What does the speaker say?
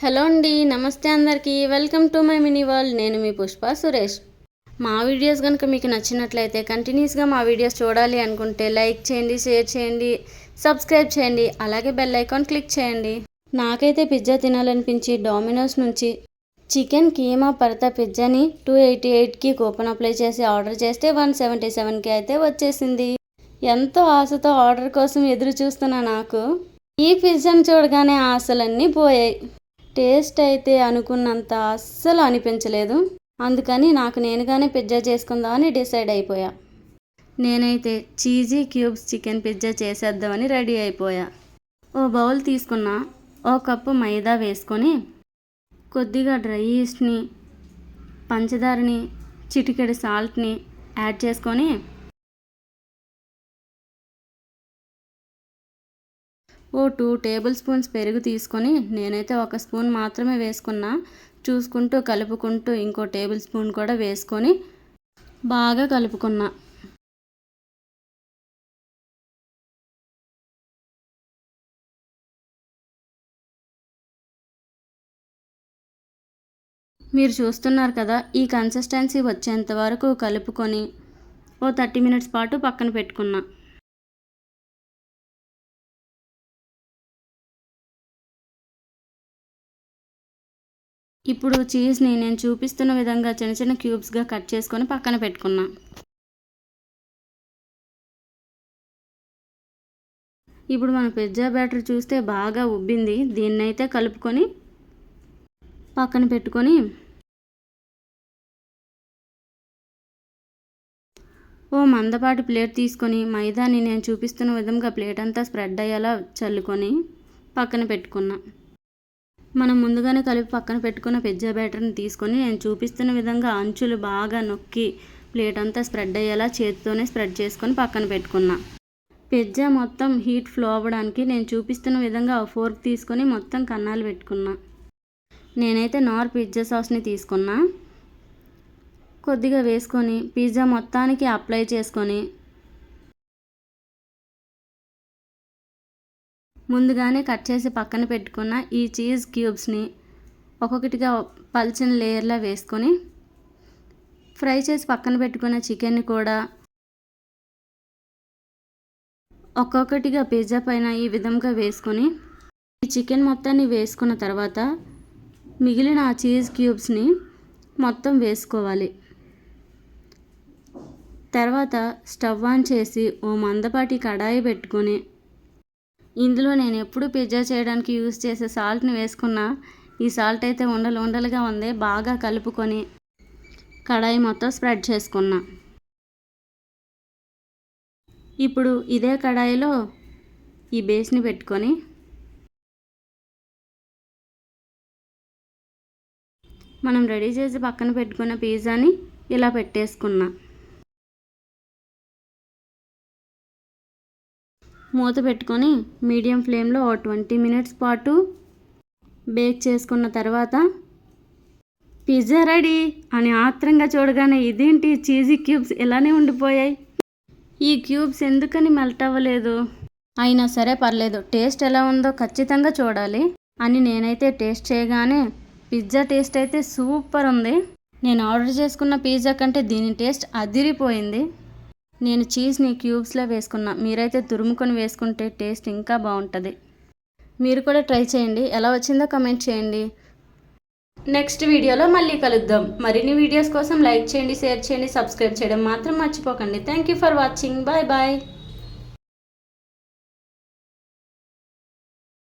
Hello అండి, నమస్తే అందరికీ. Welcome to my mini world. నేను మీ పుష్ప సురేష్. మా వీడియోస్ కనుక మీకు నచ్చినట్లయితే కంటిన్యూస్గా మా వీడియోస్ చూడాలి అనుకుంటే లైక్ చేయండి, షేర్ చేయండి, సబ్స్క్రైబ్ చేయండి, అలాగే బెల్ ఐకాన్ క్లిక్ చేయండి. నాకైతే పిజ్జా తినాలనిపించి డొమినోస్ నుంచి చికెన్ కీమా పరతా పిజ్జాని 288కి కూపన్ అప్లై చేసి ఆర్డర్ చేస్తే 177కి అయితే వచ్చేసింది. ఎంతో ఆశతో ఆర్డర్ కోసం ఎదురు చూస్తున్న నాకు ఈ పిజ్జాని చూడగానే ఆశలన్నీ పోయాయి. టేస్ట్ అయితే అనుకున్నంత అస్సలు అనిపించలేదు. అందుకని నాకు నేనుగానే పిజ్జా చేసుకుందామని డిసైడ్ అయిపోయా. నేనైతే చీజీ క్యూబ్స్ చికెన్ పిజ్జా చేసేద్దామని రెడీ అయిపోయా. ఓ బౌల్ తీసుకున్న, ఓ కప్పు మైదా వేసుకొని కొద్దిగా డ్రై ఈస్ట్ని, పంచదారని, చిటికెడు సాల్ట్ని యాడ్ చేసుకొని ఓ 2 టేబుల్ స్పూన్స్ పెరుగు తీసుకొని, నేనైతే 1 స్పూన్ మాత్రమే వేసుకున్నా. చూసుకుంటూ కలుపుకుంటూ ఇంకో టేబుల్ స్పూన్ కూడా వేసుకొని బాగా కలుపుకున్నా. మీరు చూస్తున్నారు కదా, ఈ కన్సిస్టెన్సీ వచ్చేంత వరకు కలుపుకొని ఓ 30 మినిట్స్ పాటు పక్కన పెట్టుకున్నా. ఇప్పుడు చీజ్ని నేను చూపిస్తున్న విధంగా చిన్న చిన్న క్యూబ్స్గా కట్ చేసుకొని పక్కన పెట్టుకున్నా. ఇప్పుడు మన పిజ్జా బ్యాటర్ చూస్తే బాగా ఉబ్బింది. దీన్నైతే కలుపుకొని పక్కన పెట్టుకొని ఓ మందపాటి ప్లేట్ తీసుకొని మైదాని నేను చూపిస్తున్న విధంగా ప్లేట్ అంతా స్ప్రెడ్ అయ్యేలా చల్లుకొని పక్కన పెట్టుకున్నా. మనం ముందుగానే కలిపి పక్కన పెట్టుకున్న పిజ్జా బ్యాటర్ని తీసుకొని నేను చూపిస్తున్న విధంగా అంచులు బాగా నొక్కి ప్లేట్ అంతా స్ప్రెడ్ అయ్యేలా చేతితోనే స్ప్రెడ్ చేసుకొని పక్కన పెట్టుకున్నా. పిజ్జా మొత్తం హీట్ ఫ్లో అవ్వడానికి నేను చూపిస్తున్న విధంగా ఫోర్క్ తీసుకొని మొత్తం కన్నాలు పెట్టుకున్నా. నేనైతే నార్ పిజ్జా సాస్ని తీసుకున్నా. కొద్దిగా వేసుకొని పిజ్జా మొత్తానికి అప్లై చేసుకొని ముందుగానే కట్ చేసి పక్కన పెట్టుకున్న ఈ చీజ్ క్యూబ్స్ని ఒక్కొక్కటిగా పల్చని లేయర్లా వేసుకొని ఫ్రై చేసి పక్కన పెట్టుకున్న చికెన్ని కూడా ఒక్కొక్కటిగా పిజ్జా పైన ఈ విధంగా వేసుకొని ఈ చికెన్ మొత్తాన్ని వేసుకున్న తర్వాత మిగిలిన ఆ చీజ్ క్యూబ్స్ని మొత్తం వేసుకోవాలి. తర్వాత స్టవ్ ఆన్ చేసి ఓ మందపాటి కడాయి పెట్టుకొని ఇందులో నేను ఎప్పుడు పిజ్జా చేయడానికి యూజ్ చేసే సాల్ట్ని వేసుకున్నా. ఈ సాల్ట్ అయితే ఉండలుగా ఉంది. బాగా కలుపుకొని కడాయి మొత్తం స్ప్రెడ్ చేసుకున్నా. ఇప్పుడు ఇదే కడాయిలో ఈ బేస్ని పెట్టుకొని మనం రెడీ చేసి పక్కన పెట్టుకున్న పిజ్జాని ఇలా పెట్టేసుకున్నా. మూత పెట్టుకొని మీడియం ఫ్లేమ్లో 20 మినిట్స్ పాటు బేక్ చేసుకున్న తర్వాత పిజ్జా రెడీ అని ఆత్రంగా చూడగానే ఇదేంటి చీజీ క్యూబ్స్ ఇలానే ఉండిపోయాయి, ఈ క్యూబ్స్ ఎందుకని మెల్ట్ అవ్వలేదు, అయినా సరే పర్లేదు టేస్ట్ ఎలా ఉందో ఖచ్చితంగా చూడాలి అని నేనైతే టేస్ట్ చేయగానే పిజ్జా టేస్ట్ అయితే సూపర్ ఉంది. నేను ఆర్డర్ చేసుకున్న పిజ్జా కంటే దీని టేస్ట్ అదిరిపోయింది. నేను చీజ్ని క్యూబ్స్లో వేసుకున్నా. మీరైతే తురుముకొని వేసుకుంటే టేస్ట్ ఇంకా బాగుంటుంది. మీరు కూడా ట్రై చేయండి. ఎలా వచ్చిందో కమెంట్ చేయండి. నెక్స్ట్ వీడియోలో మళ్ళీ కలుద్దాం. మరిన్ని వీడియోస్ కోసం లైక్ చేయండి, షేర్ చేయండి, సబ్స్క్రైబ్ చేయడం మాత్రం మర్చిపోకండి. Thank you for watching. Bye bye.